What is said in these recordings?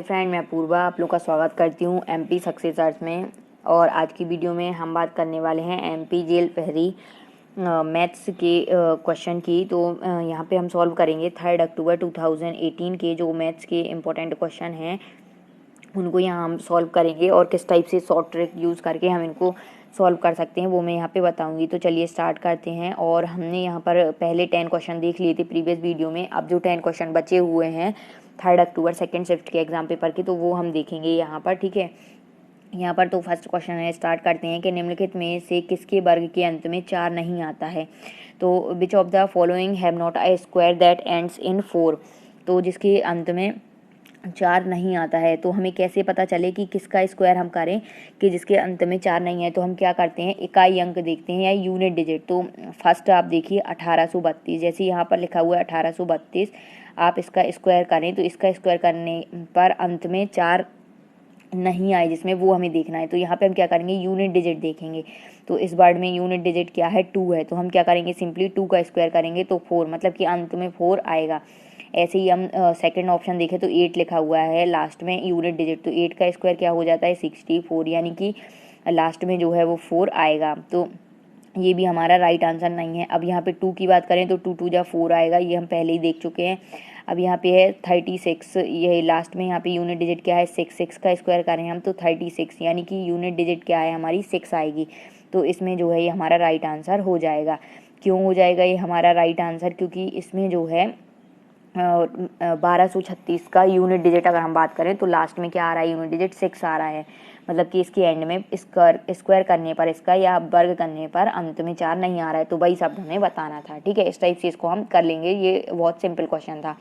Friend, मैं अपूर्वा आप लोग का स्वागत करती हूँ एमपी सक्सेस आर्ट्स में। और आज की वीडियो में हम बात करने वाले हैं एमपी जेल पहरी मैथ्स के क्वेश्चन की। तो यहाँ पे हम सॉल्व करेंगे 3 अक्टूबर 2018 के जो मैथ्स के इम्पोर्टेंट क्वेश्चन हैं उनको यहाँ हम सॉल्व करेंगे, और किस टाइप से शॉर्ट ट्रिक यूज़ करके हम इनको सॉल्व कर सकते हैं वो मैं यहाँ पे बताऊंगी। तो चलिए स्टार्ट करते हैं। और हमने यहाँ पर पहले 10 क्वेश्चन देख लिए थे प्रीवियस वीडियो में। अब जो 10 क्वेश्चन बचे हुए हैं 3 अक्टूबर सेकेंड शिफ्ट के एग्जाम पेपर के, तो वो हम देखेंगे यहाँ पर। ठीक है, यहाँ पर तो फर्स्ट क्वेश्चन है, स्टार्ट करते हैं कि निम्नलिखित में से किसके वर्ग के अंत में 4 नहीं आता है। तो which of the following have not a square that ends in 4। तो जिसके अंत में 4 नहीं आता है, तो हमें कैसे पता चले कि किसका स्क्वायर हम करें कि जिसके अंत में 4 नहीं है। तो हम क्या करते हैं, इकाई अंक देखते हैं या यूनिट डिजिट। तो फर्स्ट आप देखिए 1832, जैसे यहाँ पर लिखा हुआ है 1832, आप इसका स्क्वायर करें तो इसका स्क्वायर करने पर अंत में 4 नहीं आए जिसमें, वो हमें देखना है। तो यहाँ पे हम क्या करेंगे, यूनिट डिजिट देखेंगे। तो इस वर्ड में यूनिट डिजिट क्या है, 2 है। तो हम क्या करेंगे, सिंपली 2 का स्क्वायर करेंगे तो 4, मतलब कि अंत में 4 आएगा। ऐसे ही हम सेकंड ऑप्शन देखें तो 8 लिखा हुआ है लास्ट में यूनिट डिजिट, तो 8 का स्क्वायर क्या हो जाता है, 64, यानी कि लास्ट में जो है वो 4 आएगा। तो ये भी हमारा राइट आंसर नहीं है। अब यहाँ पे 2 की बात करें तो 2 2 जा 4 आएगा, ये हम पहले ही देख चुके हैं। अब यहाँ पे है 36, ये लास्ट में यहाँ पे यूनिट डिजिट क्या है, 6, 6 का स्क्वायर करें हम तो 36, यानी कि यूनिट डिजिट क्या है हमारी, 6 आएगी। तो इसमें जो है ये हमारा राइट आंसर हो जाएगा। क्यों हो जाएगा ये हमारा राइट आंसर, क्योंकि इसमें जो है 1236 का यूनिट डिजिट अगर हम बात करें तो लास्ट में क्या आ रहा है, यूनिट डिजिट 6 आ रहा है। मतलब कि इसके एंड में स्क्वायर करने पर इसका या वर्ग करने पर अंत में 4 नहीं आ रहा है, तो वही शब्द हमें बताना था। ठीक है, इस टाइप से इसको हम कर लेंगे। ये बहुत सिंपल क्वेश्चन था।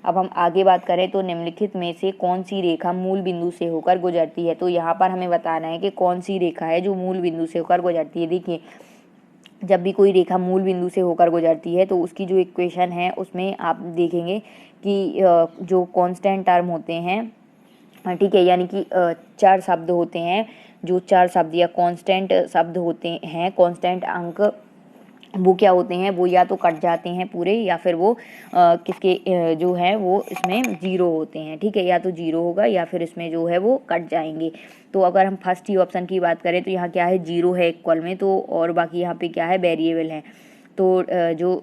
अब हम आगे बात करें तो निम्नलिखित में से कौन सी रेखा मूल बिंदु से होकर गुजरती है। तो यहाँ पर हमें बताना है कि कौन सी रेखा है जो मूल बिंदु से होकर गुजरती है। देखिए, जब भी कोई रेखा मूल बिंदु से होकर गुजरती है तो उसकी जो इक्वेशन है उसमें आप देखेंगे कि जो कांस्टेंट टर्म होते हैं, ठीक है, यानी कि 4 शब्द होते हैं, जो 4 शब्द या कांस्टेंट शब्द होते हैं, कांस्टेंट अंक, वो क्या होते हैं, वो या तो कट जाते हैं पूरे, या फिर वो किसके जो है वो इसमें 0 होते हैं। ठीक है, या तो 0 होगा या फिर इसमें जो है वो कट जाएंगे। तो अगर हम फर्स्ट ही ऑप्शन की बात करें तो यहाँ क्या है, 0 है इक्वल में, तो और बाकी यहाँ पे क्या है, वेरिएबल है। तो जो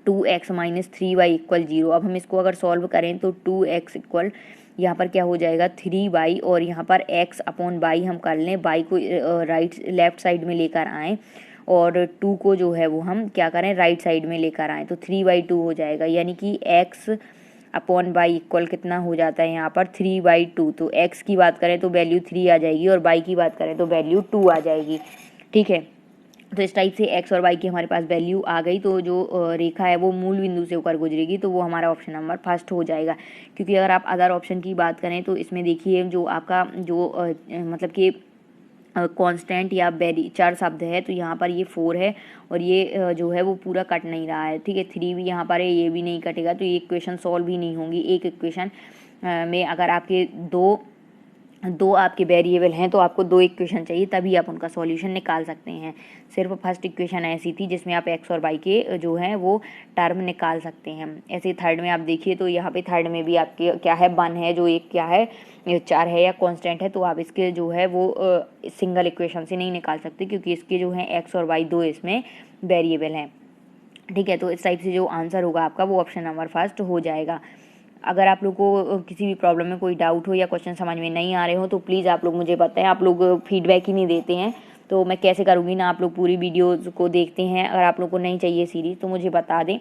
2x माइनस 3y इक्वल 0, अब हम इसको अगर सॉल्व करें तो 2x इक्वल यहाँ पर क्या हो जाएगा 3y, और यहाँ पर x अपॉन y हम कर लें, y को लेफ्ट साइड में लेकर आएँ और 2 को जो है वो हम क्या करें, राइट साइड में लेकर आएँ, तो 3/2 हो जाएगा। यानी कि x अपॉन y इक्वल कितना हो जाता है यहाँ पर 3/2। तो x की बात करें तो वैल्यू 3 आ जाएगी और y की बात करें तो वैल्यू 2 आ जाएगी। ठीक है, तो इस टाइप से x और y की हमारे पास वैल्यू आ गई। तो जो रेखा है वो मूल बिंदु से होकर गुजरेगी, तो वो हमारा ऑप्शन नंबर फर्स्ट हो जाएगा। क्योंकि अगर आप अदर ऑप्शन की बात करें तो इसमें देखिए जो आपका जो मतलब कि कांस्टेंट या वेरी 4 शब्द है, तो यहाँ पर ये 4 है और ये जो है वो पूरा कट नहीं रहा है। ठीक है, 3 भी यहाँ पर है, ये भी नहीं कटेगा, तो ये इक्वेशन सॉल्व ही नहीं होंगी। एक इक्वेशन में अगर आपके दो आपके वेरिएबल हैं तो आपको 2 इक्वेशन चाहिए, तभी आप उनका सॉल्यूशन निकाल सकते हैं। सिर्फ फर्स्ट इक्वेशन ऐसी थी जिसमें आप x और y के जो है वो टर्म निकाल सकते हैं। ऐसे थर्ड में आप देखिए तो यहाँ पे थर्ड में भी आपके क्या है, 1 है, जो एक क्या है 4 है या कांस्टेंट है, तो आप इसके जो है वो सिंगल इक्वेशन से नहीं निकाल सकते, क्योंकि इसके जो है x और y 2 इसमें वेरिएबल हैं। ठीक है, तो इस टाइप से जो आंसर होगा आपका वो ऑप्शन नंबर फर्स्ट हो जाएगा। अगर आप लोग को किसी भी प्रॉब्लम में कोई डाउट हो या क्वेश्चन समझ में नहीं आ रहे हो तो प्लीज़ आप लोग मुझे बताएं। आप लोग फीडबैक ही नहीं देते हैं तो मैं कैसे करूँगी ना, आप लोग पूरी वीडियोज़ को देखते हैं। अगर आप लोग को नहीं चाहिए सीरीज़ तो मुझे बता दें,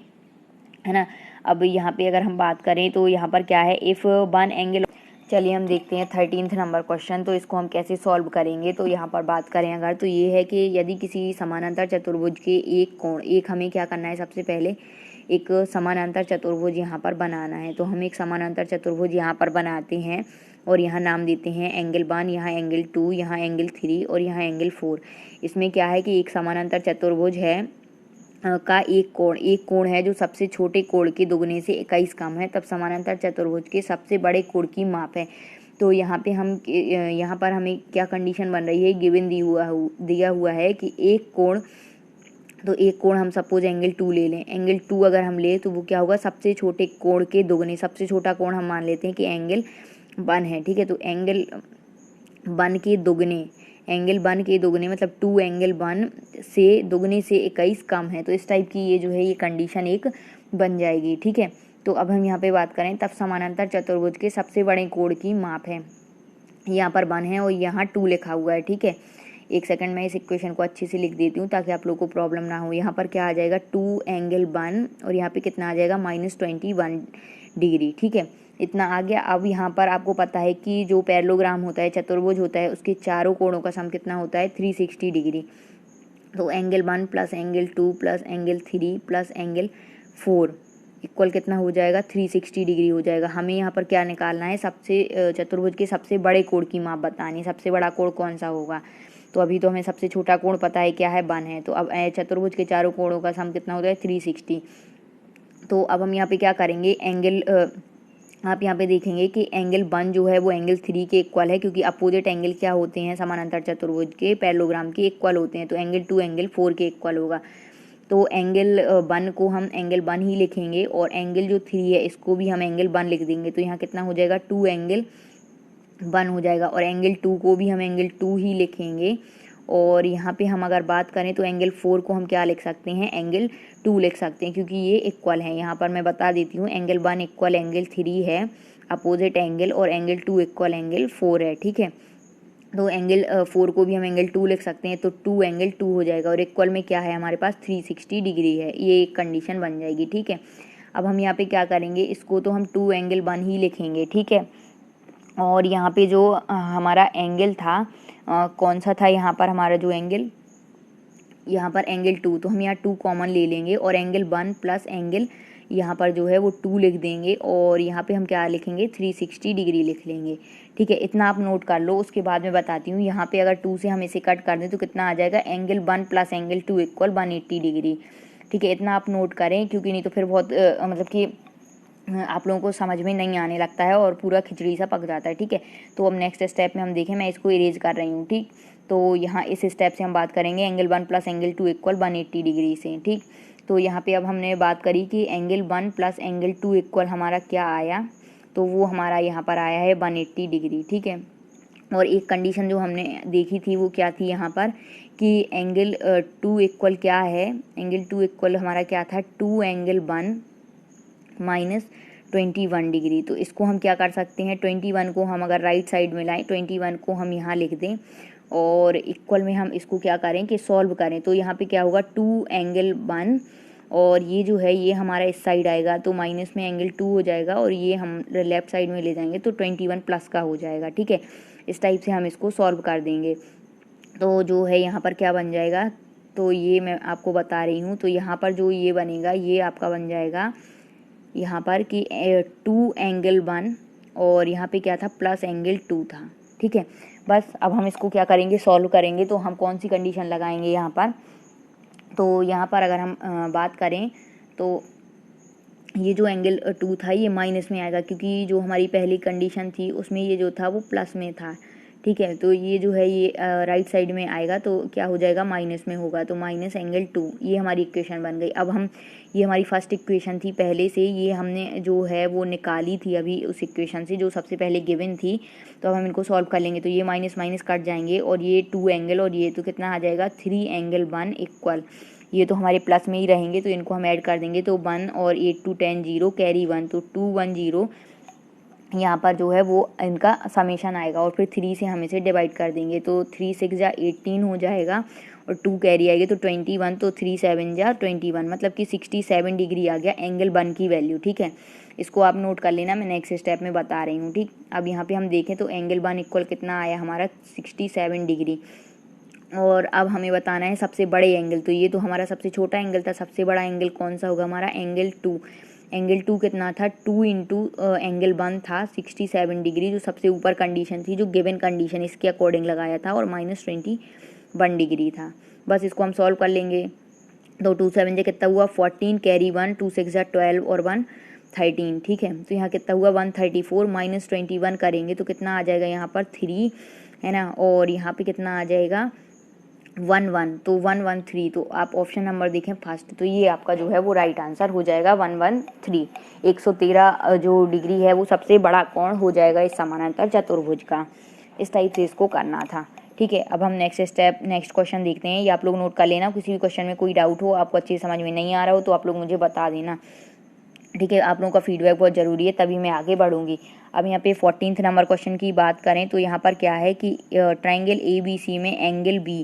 है ना। अब यहाँ पे अगर हम बात करें तो यहाँ पर क्या है, इफ़ वन एंगल, चलिए हम देखते हैं 13th नंबर क्वेश्चन। तो इसको हम कैसे सॉल्व करेंगे, तो यहाँ पर बात करें अगर तो ये है कि यदि किसी समानांतर चतुर्भुज के एक कोण, एक हमें क्या करना है, सबसे पहले एक समानांतर चतुर्भुज यहाँ पर बनाना है। तो हम एक समानांतर चतुर्भुज यहाँ पर बनाते हैं और यहाँ नाम देते हैं एंगल 1, यहाँ एंगल 2, यहाँ एंगल 3 और यहाँ एंगल 4। इसमें क्या है कि एक समानांतर चतुर्भुज है का एक कोण है जो सबसे छोटे कोण के दुगने से 21 कम है, तब समानांतर चतुर्भुज के सबसे बड़े कोण की माप है। तो यहाँ पर हमें क्या कंडीशन बन रही है, गिवन दिया हुआ है कि एक कोण, तो एक कोण हम सपोज एंगल 2 ले लें। एंगल 2 अगर हम ले तो वो क्या होगा, सबसे छोटे कोण के दुगने, सबसे छोटा कोण हम मान लेते हैं कि एंगल 1 है, ठीक है। तो एंगल 1 के दुगने, एंगल 1 के दुगने मतलब 2 एंगल 1 से दुगने से 21 कम है। तो इस टाइप की ये जो है ये कंडीशन एक बन जाएगी, ठीक है। तो अब हम यहाँ पे बात करें, तब समानांतर चतुर्भुज के सबसे बड़े कोण की माप है। यहाँ पर 1 है और यहाँ 2 लिखा हुआ है, ठीक है। एक सेकंड में इस इक्वेशन को अच्छे से लिख देती हूँ ताकि आप लोग को प्रॉब्लम ना हो। यहाँ पर क्या आ जाएगा 2 एंगल 1 और यहाँ पे कितना आ जाएगा -21 डिग्री, ठीक है। इतना आ गया। अब यहाँ पर आपको पता है कि जो पैरेललोग्राम होता है, चतुर्भुज होता है, उसके चारों कोणों का सम कितना होता है 360 डिग्री। तो angle 1 plus angle 2 plus angle 3 plus angle 4 equal कितना हो जाएगा 360 डिग्री हो जाएगा। हमें यहाँ पर क्या निकालना है, सबसे चतुर्भुज के सबसे बड़े कोण की माप बतानी है। सबसे बड़ा कोण कौन सा होगा, तो अभी तो हमें सबसे छोटा कोण पता है क्या है 1 है। तो अब चतुर्भुज के चारों कोणों का सम कितना होता है 360। तो अब हम यहाँ पे क्या करेंगे, आप यहाँ पे देखेंगे कि एंगल 1 जो है वो एंगल 3 के इक्वल है, क्योंकि अपोजिट एंगल क्या होते हैं समानांतर चतुर्भुज के पैरेललोग्राम के इक्वल होते हैं। तो एंगल 2 एंगल 4 के इक्वल होगा। तो एंगल 1 को हम एंगल 1 ही लिखेंगे और एंगल जो 3 है इसको भी हम एंगल 1 लिख देंगे। तो यहाँ कितना हो जाएगा 2 एंगल 1 हो जाएगा और एंगल 2 को भी हम एंगल 2 ही लिखेंगे। और यहाँ पे हम अगर बात करें तो एंगल 4 को हम क्या लिख सकते हैं, एंगल 2 लिख सकते हैं, क्योंकि ये इक्वल है। यहाँ पर मैं बता देती हूँ, एंगल 1 इक्वल एंगल 3 है अपोजिट एंगल, और एंगल 2 इक्वल एंगल 4 है, ठीक है। तो एंगल 4 को भी हम एंगल 2 लिख सकते हैं। तो 2 एंगल 2 हो जाएगा और इक्वल में क्या है हमारे पास 360 डिग्री है। ये एक कंडीशन बन जाएगी, ठीक है। अब हम यहाँ पे क्या करेंगे, इसको तो हम 2 एंगल 1 ही लिखेंगे, ठीक है। और यहाँ पे जो हमारा एंगल था कौन सा था, यहाँ पर हमारा जो एंगल, यहाँ पर एंगल 2, तो हम यहाँ 2 कॉमन ले लेंगे और एंगल 1 प्लस एंगल यहाँ पर जो है वो 2 लिख देंगे और यहाँ पे हम क्या लिखेंगे 360 डिग्री लिख लेंगे, ठीक है। इतना आप नोट कर लो, उसके बाद मैं बताती हूँ। यहाँ पे अगर 2 से हम इसे कट कर दें तो कितना आ जाएगा, angle 1 plus angle 2 equal 180 degree, ठीक है। इतना आप नोट करें, क्योंकि नहीं तो फिर बहुत मतलब कि आप लोगों को समझ में नहीं आने लगता है और पूरा खिचड़ी सा पक जाता है, ठीक है। तो अब नेक्स्ट स्टेप में हम देखें, मैं इसको इरेज कर रही हूँ, ठीक। तो यहाँ इस स्टेप से हम बात करेंगे angle 1 plus angle 2 equal 180 degree से, ठीक। तो यहाँ पे अब हमने बात करी कि एंगल 1 प्लस एंगल 2 इक्वल हमारा क्या आया, तो वो हमारा यहाँ पर आया है 180 डिग्री, ठीक है। और एक कंडीशन जो हमने देखी थी वो क्या थी यहाँ पर, कि एंगल 2 इक्वल क्या है, एंगल 2 इक्वल हमारा क्या था 2 एंगल 1 माइनस 21 डिग्री। तो इसको हम क्या कर सकते हैं, 21 को हम अगर राइट साइड में लाएं, 21 को हम यहाँ लिख दें और इक्वल में हम इसको क्या करें कि सॉल्व करें। तो यहाँ पे क्या होगा 2 एंगल 1 और ये जो है ये हमारा इस साइड आएगा, तो माइनस में एंगल 2 हो जाएगा और ये हम लेफ्ट साइड में ले जाएंगे तो 21 प्लस का हो जाएगा, ठीक है। इस टाइप से हम इसको सॉल्व कर देंगे। तो जो है यहाँ पर क्या बन जाएगा, तो ये मैं आपको बता रही हूँ। तो यहाँ पर जो ये बनेगा ये आपका बन जाएगा यहाँ पर कि 2 एंगल 1 और यहाँ पे क्या था प्लस एंगल 2 था, ठीक है। बस अब हम इसको क्या करेंगे, सॉल्व करेंगे। तो हम कौन सी कंडीशन लगाएंगे यहाँ पर, तो यहाँ पर अगर हम बात करें तो ये जो एंगल 2 था ये माइनस में आएगा, क्योंकि जो हमारी पहली कंडीशन थी उसमें ये जो था वो प्लस में था, ठीक है। तो ये जो है ये राइट साइड में आएगा तो क्या हो जाएगा माइनस में होगा, तो माइनस एंगल 2, ये हमारी इक्वेशन बन गई। अब हम ये हमारी फर्स्ट इक्वेशन थी पहले से, ये हमने जो है वो निकाली थी अभी उस इक्वेशन से जो सबसे पहले गिवन थी। तो अब हम इनको सॉल्व कर लेंगे। तो ये माइनस माइनस कट जाएंगे और ये 2 एंगल और ये तो कितना आ जाएगा 3 एंगल 1 इक्वल, ये तो हमारे प्लस में ही रहेंगे तो इनको हम ऐड कर देंगे। तो 1 और 8 2 10 0 कैरी 1, तो 2 1 0 यहाँ पर जो है वो इनका समेशन आएगा और फिर 3 से हम इसे डिवाइड कर देंगे। तो 3 6 जा 18 हो जाएगा और 2 कैरी आएगी तो 21, तो 3 7 जा 21, मतलब कि 67 डिग्री आ गया एंगल 1 की वैल्यू, ठीक है। इसको आप नोट कर लेना, मैं नेक्स्ट स्टेप में बता रही हूँ, ठीक। अब यहाँ पे हम देखें तो एंगल 1 इक्वल कितना आया हमारा 67 डिग्री। और अब हमें बताना है सबसे बड़े एंगल, तो ये तो हमारा सबसे छोटा एंगल था, सबसे बड़ा एंगल कौन सा होगा हमारा एंगल 2। एंगल 2 कितना था 2 इंटू एंगल 1 था 67 डिग्री, जो सबसे ऊपर कंडीशन थी, जो गिवन कंडीशन इसके अकॉर्डिंग लगाया था, और माइनस 21 डिग्री था। बस इसको हम सॉल्व कर लेंगे। तो 2 7 से कितना हुआ 14 कैरी 1, 2 6 जा 12 और 1 13, ठीक है। तो यहाँ कितना हुआ 134 माइनस 21 करेंगे तो कितना आ जाएगा यहाँ पर 3, है ना। और यहाँ पे कितना आ जाएगा 1 1, तो 1 1 3, तो आप ऑप्शन नंबर देखें फर्स्ट, तो ये आपका जो है वो राइट आंसर हो जाएगा 1 1 3। 113 जो डिग्री है वो सबसे बड़ा कोण हो जाएगा इस समानांतर चतुर्भुज का। इस टाइप से इसको करना था। ठीक है, अब हम नेक्स्ट क्वेश्चन देखते हैं। ये आप लोग नोट कर लेना, किसी भी क्वेश्चन में कोई डाउट हो, आपको अच्छी समझ में नहीं आ रहा हो तो आप लोग मुझे बता देना। ठीक है, आप लोगों का फीडबैक बहुत ज़रूरी है, तभी मैं आगे बढ़ूंगी। अब यहाँ पे 14 नंबर क्वेश्चन की बात करें तो यहाँ पर क्या है कि ट्राइंगल ABC में एंगल B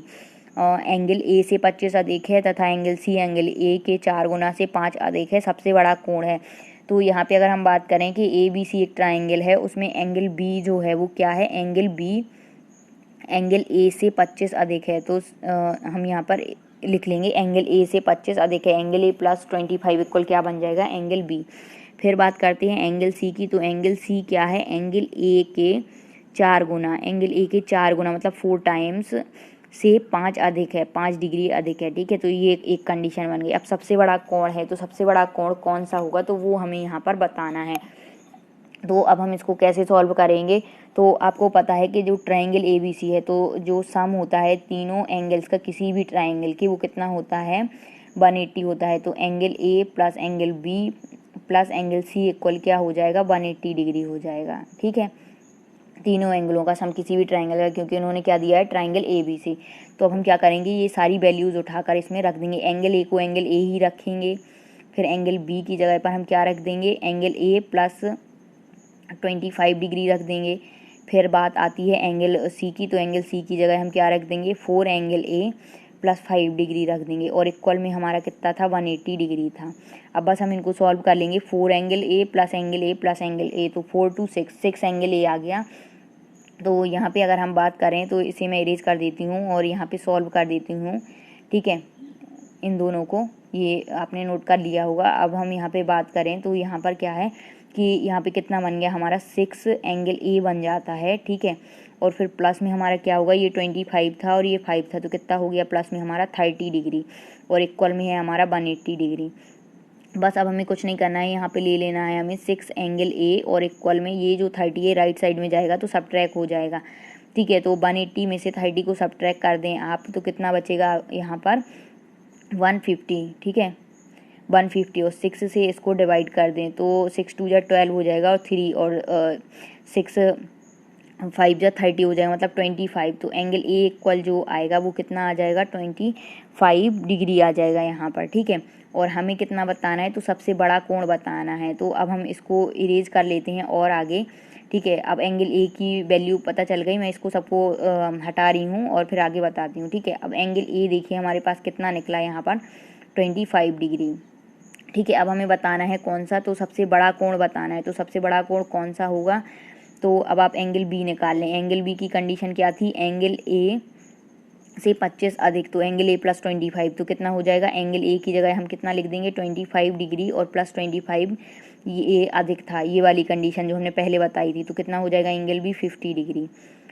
एंगल A से 25 अधिक है तथा एंगल C एंगल A के 4 गुना से 5 अधिक है, सबसे बड़ा कोण है। तो यहाँ पे अगर हम बात करें कि ABC एक ट्राइंगल है, उसमें एंगल B जो है वो क्या है, एंगल B एंगल A से 25 अधिक है। तो हम यहाँ पर लिख लेंगे एंगल A से 25 अधिक है, एंगल A प्लस 25 इक्वल क्या बन जाएगा, एंगल B। फिर बात करते हैं एंगल C की, तो एंगल C क्या है, एंगल A के 4 गुना, एंगल A के 4 गुना मतलब 4 टाइम्स से 5 अधिक है, 5 डिग्री अधिक है। ठीक है, तो ये एक कंडीशन बन गई। अब सबसे बड़ा कोण है, तो सबसे बड़ा कोण कौन सा होगा, तो वो हमें यहाँ पर बताना है। तो अब हम इसको कैसे सॉल्व करेंगे, तो आपको पता है कि जो ट्रायंगल ABC है, तो जो सम होता है तीनों एंगल्स का किसी भी ट्रायंगल की, वो कितना होता है, 180 होता है। तो angle A plus angle B plus angle C equal क्या हो जाएगा, 180 डिग्री हो जाएगा। ठीक है, तीनों एंगलों का सम किसी भी ट्रायंगल का, क्योंकि उन्होंने क्या दिया है, ट्रायंगल ABC। तो अब हम क्या करेंगे, ये सारी वैल्यूज़ उठाकर इसमें रख देंगे। एंगल A को एंगल A ही रखेंगे, फिर एंगल B की जगह पर हम क्या रख देंगे, एंगल A प्लस 25 डिग्री रख देंगे। फिर बात आती है एंगल C की, तो एंगल C की जगह हम क्या रख देंगे, 4 एंगल A प्लस 5 डिग्री रख देंगे, और इक्वल में हमारा कितना था, 180 डिग्री था। अब बस हम इनको सॉल्व कर लेंगे, 4 angle A plus angle A plus angle A, तो 4 2 6 एंगल A आ गया। तो यहाँ पे अगर हम बात करें तो इसे मैं इरेज कर देती हूँ और यहाँ पे सॉल्व कर देती हूँ। ठीक है, इन दोनों को ये आपने नोट कर लिया होगा। अब हम यहाँ पे बात करें तो यहाँ पर क्या है कि यहाँ पे कितना बन गया हमारा, 6 एंगल A बन जाता है। ठीक है, और फिर प्लस में हमारा क्या होगा, ये 25 था और ये 5 था, तो कितना हो गया प्लस में हमारा 30 डिग्री, और इक्वल में है हमारा 180 डिग्री। बस अब हमें कुछ नहीं करना है, यहाँ पे ले लेना है हमें 6 एंगल A, और इक्वल में ये जो 30 है राइट साइड में जाएगा तो सब्ट्रैक्ट हो जाएगा। ठीक है, तो 180 में से 30 को सब्ट्रैक्ट कर दें आप, तो कितना बचेगा यहाँ पर, 150। ठीक है, 150, और 6 से इसको डिवाइड कर दें तो 6 2 जा 12 हो जाएगा, और 3 और 6 5 जा 30 हो जाएगा, मतलब 25। तो एंगल A इक्वल जो आएगा वो कितना आ जाएगा, 25 डिग्री आ जाएगा यहाँ पर। ठीक है, और हमें कितना बताना है, तो सबसे बड़ा कोण बताना है। तो अब हम इसको इरेज कर लेते हैं और आगे। ठीक है, अब एंगल A की वैल्यू पता चल गई, मैं इसको सबको हटा रही हूँ और फिर आगे बताती हूँ। ठीक है, अब एंगल A देखिए हमारे पास कितना निकला यहाँ पर, 25 डिग्री। ठीक है, अब हमें बताना है कौन सा, तो सबसे बड़ा कोण बताना है। तो सबसे बड़ा कोण कौन सा होगा, तो अब आप एंगल B निकाल लें। एंगल B की कंडीशन क्या थी, एंगल A से 25 अधिक, तो एंगल A प्लस 25, तो कितना हो जाएगा, एंगल A की जगह हम कितना लिख देंगे, 25 डिग्री और प्लस 25, ये अधिक था, ये वाली कंडीशन जो हमने पहले बताई थी, तो कितना हो जाएगा एंगल B 50 डिग्री।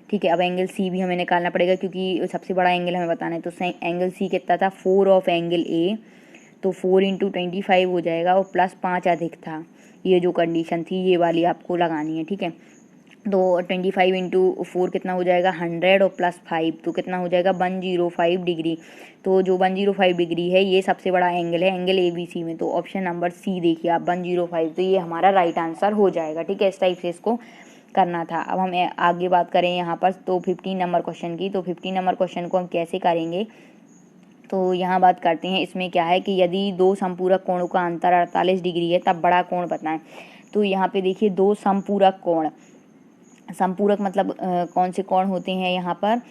ठीक है, अब एंगल C भी हमें निकालना पड़ेगा क्योंकि सबसे बड़ा एंगल हमें बताना है। तो एंगल C कितना था, 4 ऑफ एंगल A, तो 4 इंटू 25 हो जाएगा, और प्लस 5 अधिक था, ये जो कंडीशन थी ये वाली आपको लगानी है। ठीक है, तो 25 इंटू 4 कितना हो जाएगा, 100, और प्लस 5, तो कितना हो जाएगा, 105 डिग्री। तो जो 105 डिग्री है ये सबसे बड़ा एंगल है एंगल ABC में। तो ऑप्शन नंबर C देखिए आप, 105, तो ये हमारा राइट आंसर हो जाएगा। ठीक है, इस टाइप से इसको करना था। अब हम आगे बात करें यहाँ पर तो 15 नंबर क्वेश्चन की, तो 15 नंबर क्वेश्चन को हम कैसे करेंगे, तो यहाँ बात करते हैं। इसमें क्या है कि यदि दो समपूरक कोणों का अंतर 48 डिग्री है तब बड़ा कोण बताएं। तो यहाँ पे देखिए दो समपूरक कोण, समपूरक मतलब कौन से कोण होते हैं यहाँ पर,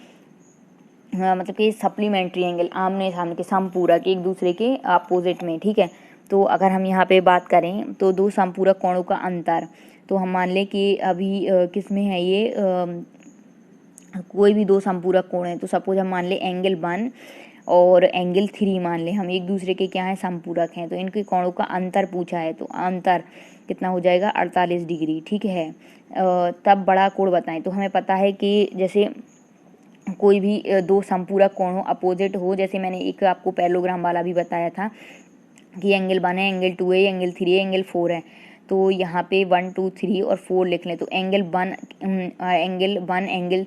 मतलब कि सप्लीमेंट्री एंगल, आमने सामने के, समपूरक एक दूसरे के अपोजिट में। ठीक है, तो अगर हम यहाँ पे बात करें तो दो समपूरक कोणों का अंतर, तो हम मान लें कि अभी किस में है ये, कोई भी दो समपूरक कोण है, तो सपोज हम मान लें एंगल 1 और एंगल 3 मान लें, हम एक दूसरे के क्या हैं, समपूरक हैं, तो इनके कोणों का अंतर पूछा है, तो अंतर कितना हो जाएगा, 48 डिग्री। ठीक है, तब बड़ा कोण बताएं। तो हमें पता है कि जैसे कोई भी दो समपूरक कोण हो, अपोजिट हो, जैसे मैंने एक आपको पैरेललोग्राम वाला भी बताया था कि एंगल 1 है, एंगल 2 है, एंगल 3 है, एंगल 4 है, तो यहाँ पे 1 2 3 और 4 लिख लें, तो एंगल 1 एंगल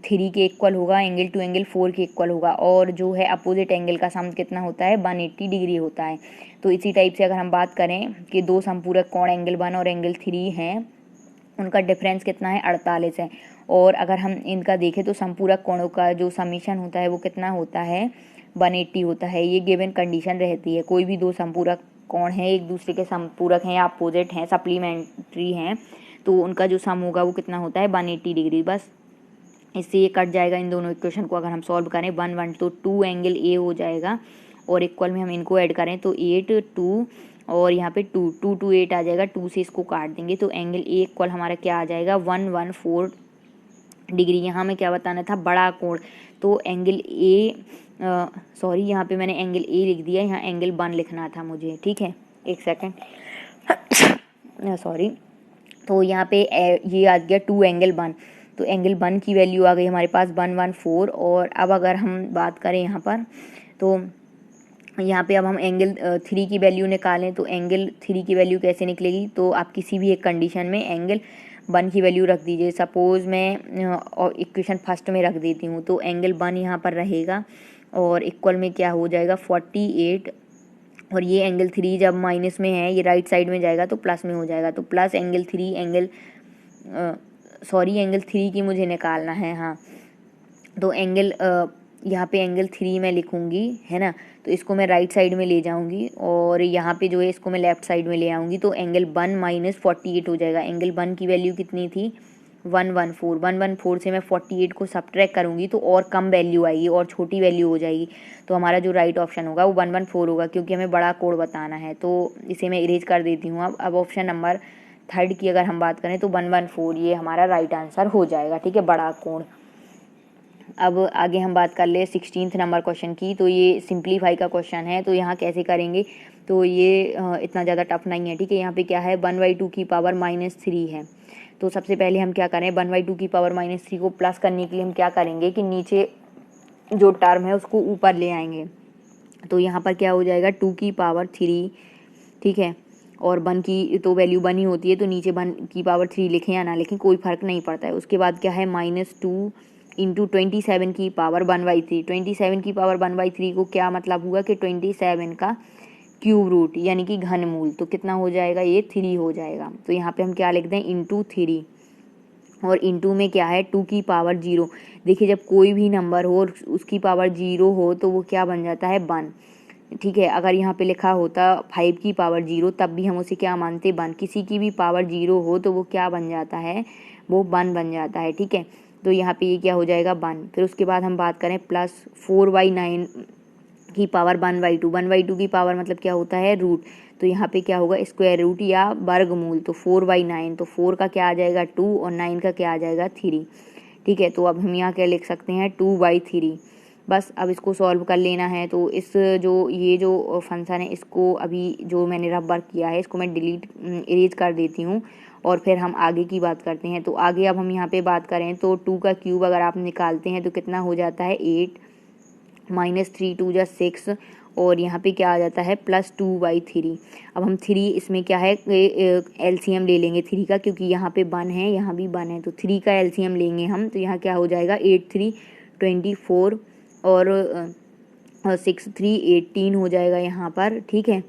3 के इक्वल होगा, एंगल 2 एंगल 4 के इक्वल होगा, और जो है अपोजिट एंगल का सम कितना होता है 180 डिग्री होता है। तो इसी टाइप से अगर हम बात करें कि दो समपूरक कोण एंगल 1 और एंगल 3 हैं, उनका डिफरेंस कितना है 48 है, और अगर हम इनका देखें तो समपूरक कोणों का जो समीशन होता है वो कितना होता है 180 होता है। ये गिवन कंडीशन रहती है, कोई भी दो समपूरक कोण हैं एक दूसरे के समपूरक हैं या अपोजिट हैं सप्लीमेंट्री हैं, तो उनका जो सम होगा वो कितना होता है 180 डिग्री। बस इससे ये कट जाएगा इन दोनों इक्वेशन को अगर हम सॉल्व करें 1 1 तो 2 एंगल ए हो जाएगा, और इक्वल में हम इनको ऐड करें तो 8 2 और यहाँ पे 2 2 2 8 आ जाएगा, 2 से इसको काट देंगे तो एंगल ए इक्वल हमारा क्या आ जाएगा 114 डिग्री। यहाँ में क्या बताना था बड़ा कोण, तो एंगल ए सॉरी यहाँ पे मैंने एंगल ए लिख दिया, यहाँ एंगल 1 लिखना था मुझे, ठीक है, एक सेकेंड सॉरी। तो यहाँ पे ये आ गया 2 एंगल 1, तो एंगल 1 की वैल्यू आ गई हमारे पास 114। और अब अगर हम बात करें यहाँ पर, तो यहाँ पे अब हम एंगल 3 की वैल्यू निकालें, तो एंगल 3 की वैल्यू कैसे निकलेगी, तो आप किसी भी एक कंडीशन में एंगल 1 की वैल्यू रख दीजिए। सपोज़ मैं इक्वेशन फर्स्ट में रख देती हूँ, तो एंगल 1 यहाँ पर रहेगा और इक्वल में क्या हो जाएगा 48, और ये एंगल 3 जब माइनस में है ये राइट साइड में जाएगा तो प्लस में हो जाएगा, तो प्लस एंगल 3 एंगल एंगल 3 की मुझे निकालना है, हाँ। तो एंगल यहाँ पे एंगल 3 मैं लिखूँगी, है ना, तो इसको मैं राइट साइड में ले जाऊँगी और यहाँ पे जो है इसको मैं लेफ़्ट साइड में ले आऊँगी, तो एंगल 1 माइनस 48 हो जाएगा। एंगल 1 की वैल्यू कितनी थी 114 से मैं 48 को सब्ट्रैक्ट करूँगी तो और कम वैल्यू आएगी और छोटी वैल्यू हो जाएगी, तो हमारा जो राइट ऑप्शन होगा वो 114 होगा, क्योंकि हमें बड़ा कोण बताना है। तो इसे मैं इरेज कर देती हूँ। अब ऑप्शन नंबर 3 की अगर हम बात करें तो 114 ये हमारा राइट आंसर हो जाएगा, ठीक है, बड़ा कोण। अब आगे हम बात कर ले 16th नंबर क्वेश्चन की, तो ये सिंप्लीफाई का क्वेश्चन है, तो यहाँ कैसे करेंगे, तो ये इतना ज़्यादा टफ नहीं है, ठीक है। यहाँ पे क्या है 1/2 की पावर -3 है, तो सबसे पहले हम क्या करें 1/2 की पावर -3 को प्लस करने के लिए हम क्या करेंगे कि नीचे जो टर्म है उसको ऊपर ले आएंगे, तो यहाँ पर क्या हो जाएगा 2 की पावर 3, ठीक है, और 1 की तो वैल्यू 1 ही होती है, तो नीचे 1 की पावर 3 लिखें या ना लिखें कोई फ़र्क नहीं पड़ता है। उसके बाद क्या है -2 इंटू 27 की पावर 1/3, 27 की पावर 1/3 को क्या मतलब हुआ कि 27 का क्यूब रूट यानी कि घनमूल, तो कितना हो जाएगा ये 3 हो जाएगा। तो यहाँ पे हम क्या लिख दें इंटू 3, और इंटू में क्या है 2 की पावर 0। देखिए जब कोई भी नंबर हो और उसकी पावर 0 हो तो वो क्या बन जाता है 1, ठीक है। अगर यहाँ पे लिखा होता 5 की पावर 0 तब भी हम उसे क्या मानते 1, किसी की भी पावर 0 हो तो वो क्या बन जाता है वो 1 बन जाता है, ठीक है। तो यहाँ पे ये क्या हो जाएगा 1। फिर उसके बाद हम बात करें +4/9 की पावर 1/2, 1/2 की पावर मतलब क्या होता है रूट, तो यहाँ पे क्या होगा स्क्वायर रूट या वर्गमूल, तो 4/9, तो 4 का क्या आ जाएगा 2 और 9 का क्या आ जाएगा 3, ठीक है। तो अब हम यहाँ क्या लिख सकते हैं 2/3। बस अब इसको सॉल्व कर लेना है, तो इस ये जो फंक्शन है इसको अभी जो मैंने रफ वर्क किया है इसको मैं इरेज कर देती हूँ, और फिर हम आगे की बात करते हैं। तो आगे अब हम यहाँ पे बात करें तो 2 का क्यूब अगर आप निकालते हैं तो कितना हो जाता है 8, -3 2 जा 6, और यहाँ पे क्या आ जाता है +2/3। अब हम 3 इसमें क्या है एलसीएम ले लेंगे 3 का, क्योंकि यहाँ पे 1 है यहाँ भी 1 है, तो 3 का एलसीएम लेंगे हम, तो यहाँ क्या हो जाएगा 8 3 24 और 6 3 18 हो जाएगा यहाँ पर, ठीक है।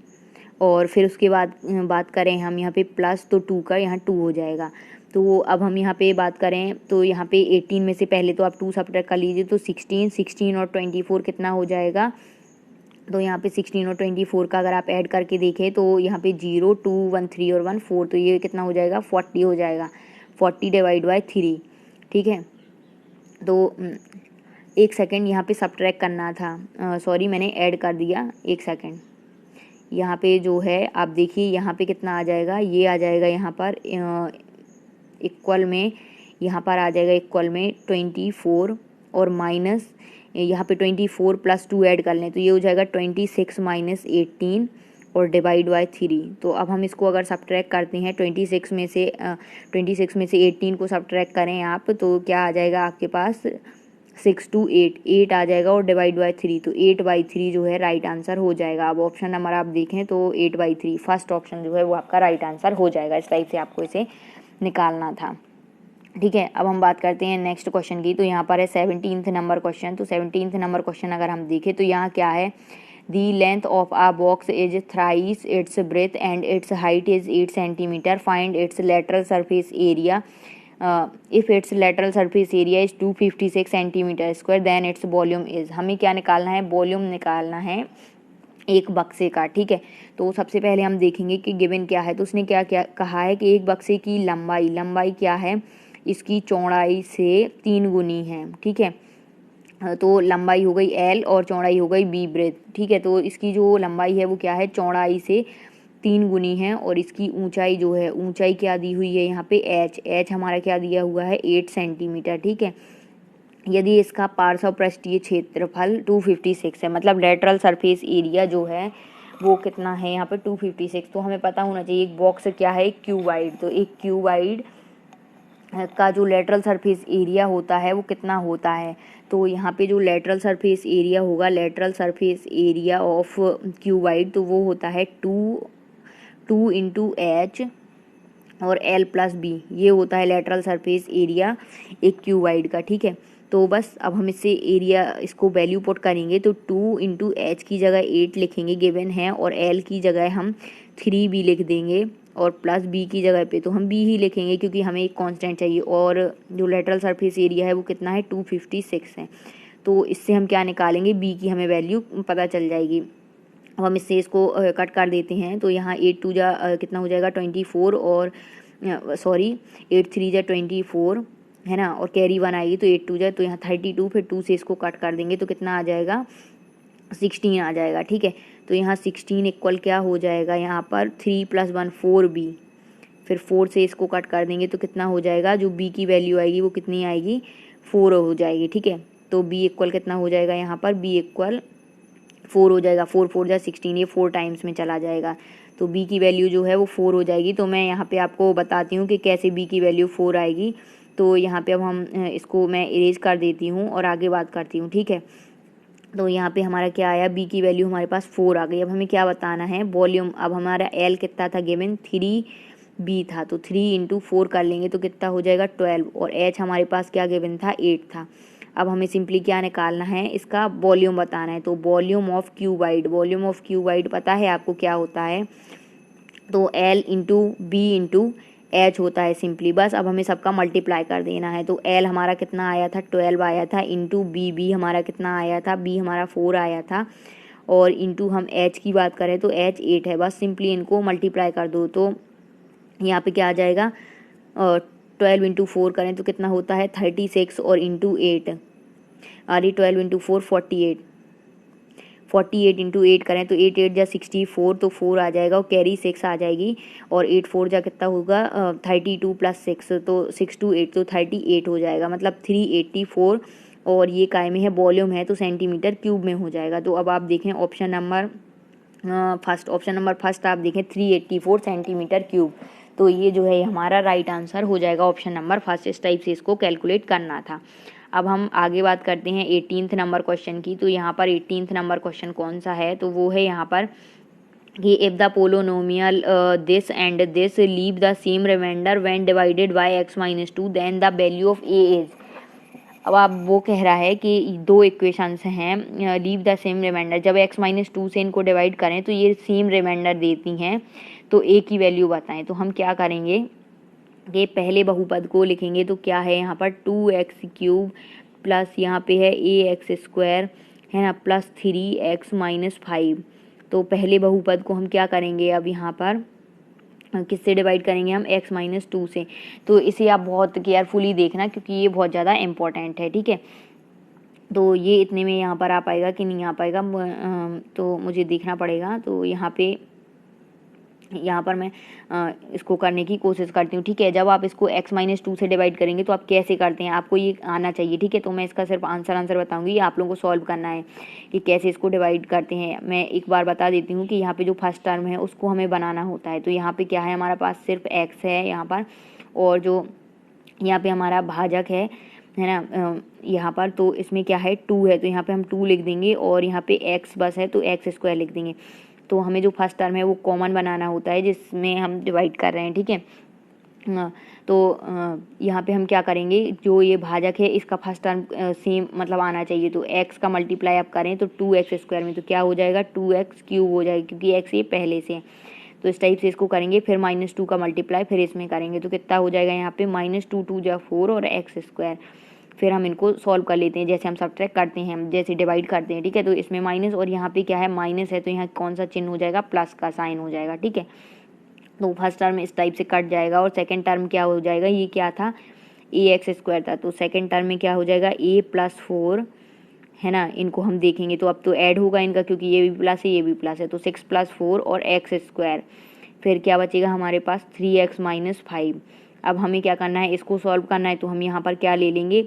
और फिर उसके बाद बात करें हम यहाँ पे प्लस, तो 2 का यहाँ 2 हो जाएगा। तो अब हम यहाँ पे बात करें तो यहाँ पे 18 में से पहले तो आप 2 सब्ट्रैक्ट कर लीजिए, तो 16 और 24 कितना हो जाएगा, तो यहाँ पे 16 और 24 का अगर आप ऐड करके देखें तो यहाँ पे 0 2 1 3 और 1 4, तो ये कितना हो जाएगा 40 हो जाएगा, 40/3, ठीक है। तो एक सेकेंड यहाँ पे सब्ट्रैक्ट करना था, सॉरी मैंने ऐड कर दिया, एक सेकेंड। यहाँ पे जो है आप देखिए यहाँ पे कितना आ जाएगा, ये आ जाएगा यहाँ पर इक्वल में, यहाँ पर आ जाएगा इक्वल में 24 और माइनस यहाँ पे 24 + 2 ऐड कर लें तो ये हो जाएगा 26 - 18 और /3। तो अब हम इसको अगर सब्ट्रैक्ट करते हैं 26 में से 18 को सब्ट्रैक्ट करें आप, तो क्या आ जाएगा आपके पास 6 to 8, 8 आ जाएगा और डिवाइड बाय 3, तो 8/3 जो है राइट आंसर हो जाएगा। अब ऑप्शन नंबर आप देखें तो 8/3 फर्स्ट ऑप्शन जो है वो आपका राइट आंसर हो जाएगा। इस टाइप से आपको इसे निकालना था, ठीक है। अब हम बात करते हैं नेक्स्ट क्वेश्चन की। तो यहाँ पर है 17th नंबर क्वेश्चन। तो 17th नंबर क्वेश्चन अगर हम देखें तो यहाँ क्या है, the length of a box is thrice its breadth and its height is 8 centimetre, find its lateral surface area. If its lateral surface area is 256 centimetre square then its volume is. हमें क्या निकालना है, volume निकालना है एक बक्से का, ठीक है। तो सबसे पहले हम देखेंगे कि गिवन क्या है। तो उसने क्या क्या कहा है कि एक बक्से की लंबाई क्या है, इसकी चौड़ाई से 3 गुनी है, ठीक है। तो लंबाई हो गई L और चौड़ाई हो गई B ब्रेथ, ठीक है। तो इसकी जो लंबाई है वो क्या है, चौड़ाई से 3 गुनी है और इसकी ऊंचाई जो है, ऊंचाई क्या दी हुई है यहाँ पे H हमारा क्या दिया हुआ है 8 सेंटीमीटर, ठीक है। यदि इसका पार्श्व पृष्ठीय क्षेत्रफल 256 है, मतलब लेटरल सरफेस एरिया जो है वो कितना है यहाँ पे 256। तो हमें पता होना चाहिए एक बॉक्स क्या है, एक क्यूबाइड। तो एक क्यूबाइड का जो लेटरल सरफेस एरिया होता है वो कितना होता है। तो यहाँ पे जो लेटरल सरफेस एरिया होगा, lateral surface area of cuboid, तो वो होता है 2 इंटू H और L प्लस B, ये होता है लेटरल सरफेस एरिया एक क्यूबाइड का, ठीक है। तो बस अब हम इससे एरिया इसको वैल्यू पुट करेंगे तो 2 इंटू H की जगह 8 लिखेंगे गिवन है, और L की जगह हम 3B लिख देंगे, और प्लस B की जगह पे तो हम B ही लिखेंगे क्योंकि हमें एक कांस्टेंट चाहिए, और जो लेटरल सरफेस एरिया है वो कितना है 256 है। तो इससे हम क्या निकालेंगे, B की हमें वैल्यू पता चल जाएगी। अब हम इससे इसको कट कर देते हैं। तो यहाँ 8 2 जा कितना हो जाएगा 24, और सॉरी 8 3 जा 24 है ना, और कैरी 1 आएगी तो 8 2 जा, तो यहाँ 32, फिर 2 से इसको कट कर देंगे तो कितना आ जाएगा 16 आ जाएगा, ठीक है। तो यहाँ 16 इक्वल क्या हो जाएगा, यहाँ पर 3 + 1 4B, फिर 4 से इसको कट कर देंगे तो कितना हो जाएगा, जो B की वैल्यू आएगी वो कितनी आएगी 4 हो जाएगी, ठीक है। तो B इक्वल कितना हो जाएगा, यहाँ पर B इक्वल 4 हो जाएगा, 4 4 जा 16, ये 4 टाइम्स में चला जाएगा, तो B की वैल्यू जो है वो 4 हो जाएगी। तो मैं यहाँ पे आपको बताती हूँ कि कैसे B की वैल्यू 4 आएगी। तो यहाँ पे अब हम इसको मैं इरेज कर देती हूँ और आगे बात करती हूँ, ठीक है। तो यहाँ पे हमारा क्या आया, B की वैल्यू हमारे पास 4 आ गई। अब हमें क्या बताना है, वॉल्यूम। अब हमारा L कितना था गिवन 3B था, तो 3 इंटू 4 कर लेंगे तो कितना हो जाएगा 12, और H हमारे पास क्या गिवन था 8 था। अब हमें सिंपली क्या निकालना है, इसका वॉल्यूम बताना है। तो वॉल्यूम ऑफ क्यूबाइड पता है आपको क्या होता है, तो L into B into H होता है सिंपली, बस। अब हमें सबका मल्टीप्लाई कर देना है। तो L हमारा कितना आया था 12 आया था, इंटू B हमारा कितना आया था, B हमारा 4 आया था, और इंटू हम H की बात करें तो H 8 है। बस सिंपली इनको मल्टीप्लाई कर दो तो यहाँ पे क्या आ जाएगा, 12 इंटू 4 करें तो कितना होता है 36, और इंटू 8 अरे 12 इंटू 4 48 इंटू 8 करें तो 8 8 जा 64, तो 4 आ जाएगा और कैरी 6 आ जाएगी, और 8 4 जा कितना होगा 32 + 6, तो 6 2 8 तो 38 हो जाएगा, मतलब 384, और ये काय में है, वॉल्यूम है तो सेंटीमीटर क्यूब में हो जाएगा। तो अब आप देखें ऑप्शन नंबर फर्स्ट आप देखें 384 सेंटीमीटर क्यूब, तो ये जो है हमारा राइट आंसर हो जाएगा ऑप्शन नंबर फर्स्ट। इस टाइप से इसको कैलकुलेट करना था। अब हम आगे बात करते हैं 18th नंबर क्वेश्चन की। तो यहाँ पर 18th नंबर क्वेश्चन कौन सा है, तो वो है यहाँ पर कि if the polynomial this and this leave the same remainder when divided by x-2 then the value of a is. अब आप वो कह रहा है कि दो इक्वेशंस हैं, लीव द सेम रिमाइंडर, जब x-2 से इनको डिवाइड करें तो ये सेम रिमाइंडर देती हैं, तो a की वैल्यू बताएं। तो हम क्या करेंगे कि पहले बहुपद को लिखेंगे, तो क्या है यहाँ पर 2x³ प्लस यहाँ पे है ax² है ना, प्लस 3x - 5। तो पहले बहुपद को हम क्या करेंगे, अब यहाँ पर किससे डिवाइड करेंगे, हम x-2 से। तो इसे आप बहुत केयरफुली देखना क्योंकि ये बहुत ज़्यादा इम्पोर्टेंट है, ठीक है। तो ये इतने में यहाँ पर आ पाएगा कि नहीं आ पाएगा, तो मुझे देखना पड़ेगा। तो यहाँ पर मैं इसको करने की कोशिश करती हूँ, ठीक है। जब आप इसको x-2 से डिवाइड करेंगे तो आप कैसे करते हैं, आपको ये आना चाहिए, ठीक है। तो मैं इसका सिर्फ आंसर बताऊँगी, आप लोगों को सॉल्व करना है कि कैसे इसको डिवाइड करते हैं। मैं एक बार बता देती हूँ कि यहाँ पे जो फर्स्ट टर्म है उसको हमें बनाना होता है। तो यहाँ पे क्या है, हमारे पास सिर्फ x है यहाँ पर, और जो यहाँ पे हमारा भाजक है है ना। यहाँ पर तो इसमें क्या है 2 है, तो यहाँ पे हम 2 लिख देंगे और यहाँ पे x बस है तो x स्क्वायर लिख देंगे। तो हमें जो फर्स्ट टर्म है वो कॉमन बनाना होता है जिसमें हम डिवाइड कर रहे हैं, ठीक है। तो यहाँ पे हम क्या करेंगे, जो ये भाजक है इसका फर्स्ट टर्म सेम मतलब आना चाहिए, तो x का मल्टीप्लाई आप करें तो 2x स्क्वायर में तो क्या हो जाएगा 2x क्यूब हो जाएगा, क्योंकि x ये पहले से है। तो इस टाइप से इसको करेंगे, फिर -2 का मल्टीप्लाई फिर इसमें करेंगे तो कितना हो जाएगा यहाँ पे -2 2 जा 4 और x स्क्वायर। फिर हम इनको सॉल्व कर लेते हैं, जैसे हम सब्ट्रैक्ट करते हैं, जैसे डिवाइड करते हैं, ठीक है। तो इसमें माइनस और यहाँ पे क्या है माइनस है, तो यहाँ कौन सा चिन्ह हो जाएगा, प्लस का साइन हो जाएगा, ठीक है। तो फर्स्ट टर्म इस टाइप से कट जाएगा और सेकंड टर्म क्या हो जाएगा, ये क्या था ax स्क्वायर था, तो सेकंड टर्म में क्या हो जाएगा a+4, है ना। इनको हम देखेंगे तो अब तो ऐड होगा इनका, क्योंकि ये भी प्लस है ये भी प्लस है, तो 6+4 और x स्क्वायर। फिर क्या बचेगा हमारे पास 3x - 5। अब हमें क्या करना है, इसको सॉल्व करना है, तो हम यहाँ पर क्या ले लेंगे,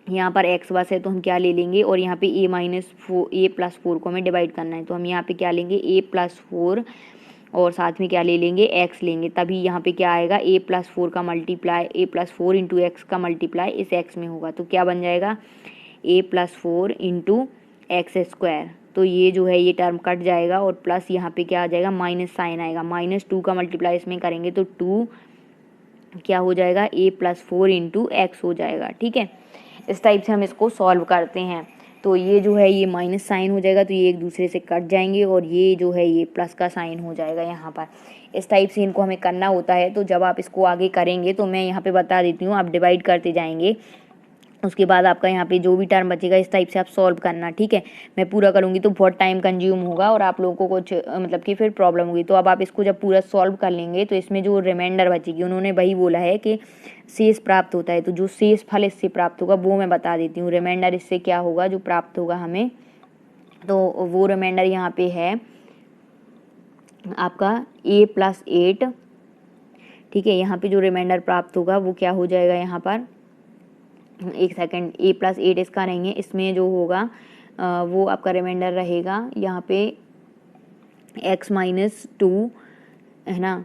यहाँ पर x बस है तो हम क्या ले लेंगे, और यहाँ पे a+4 को हमें डिवाइड करना है, तो हम यहाँ पे क्या लेंगे a+4 और साथ में क्या ले लेंगे x लेंगे, तभी यहाँ पे क्या आएगा a+4 का मल्टीप्लाई a+4 इंटू एक्स का मल्टीप्लाई इस x में होगा, तो क्या बन जाएगा a+4 इंटू एक्स स्क्वायर। तो ये जो है ये टर्म कट जाएगा और प्लस यहाँ पे क्या आ जाएगा माइनस साइन आएगा, -2 का मल्टीप्लाई इसमें करेंगे तो 2 क्या हो जाएगा a+4 इंटू एक्स हो जाएगा, ठीक है। इस टाइप से हम इसको सॉल्व करते हैं। तो ये जो है ये माइनस साइन हो जाएगा, तो ये एक दूसरे से कट जाएंगे और ये जो है ये प्लस का साइन हो जाएगा यहाँ पर। इस टाइप से इनको हमें करना होता है। तो जब आप इसको आगे करेंगे तो मैं यहाँ पे बता देती हूँ, आप डिवाइड करते जाएंगे, उसके बाद आपका यहाँ पे जो भी टर्म बचेगा इस टाइप से आप सॉल्व करना, ठीक है। मैं पूरा करूँगी तो बहुत टाइम कंज्यूम होगा और आप लोगों को कुछ मतलब कि फिर प्रॉब्लम होगी। तो अब आप इसको जब पूरा सॉल्व कर लेंगे तो इसमें जो रिमाइंडर बचेगी, उन्होंने वही बोला है कि शेष प्राप्त होता है, तो जो शेष फल इससे प्राप्त होगा वो मैं बता देती हूँ। रिमाइंडर इससे क्या होगा जो प्राप्त होगा हमें, तो वो रिमाइंडर यहाँ पे है आपका a+8, ठीक है। यहाँ पे जो रिमाइंडर प्राप्त होगा वो क्या हो जाएगा, यहाँ पर एक सेकंड, a+8 इसका नहीं है, इसमें जो होगा वो आपका रिमाइंडर रहेगा यहाँ पे x-2, है ना।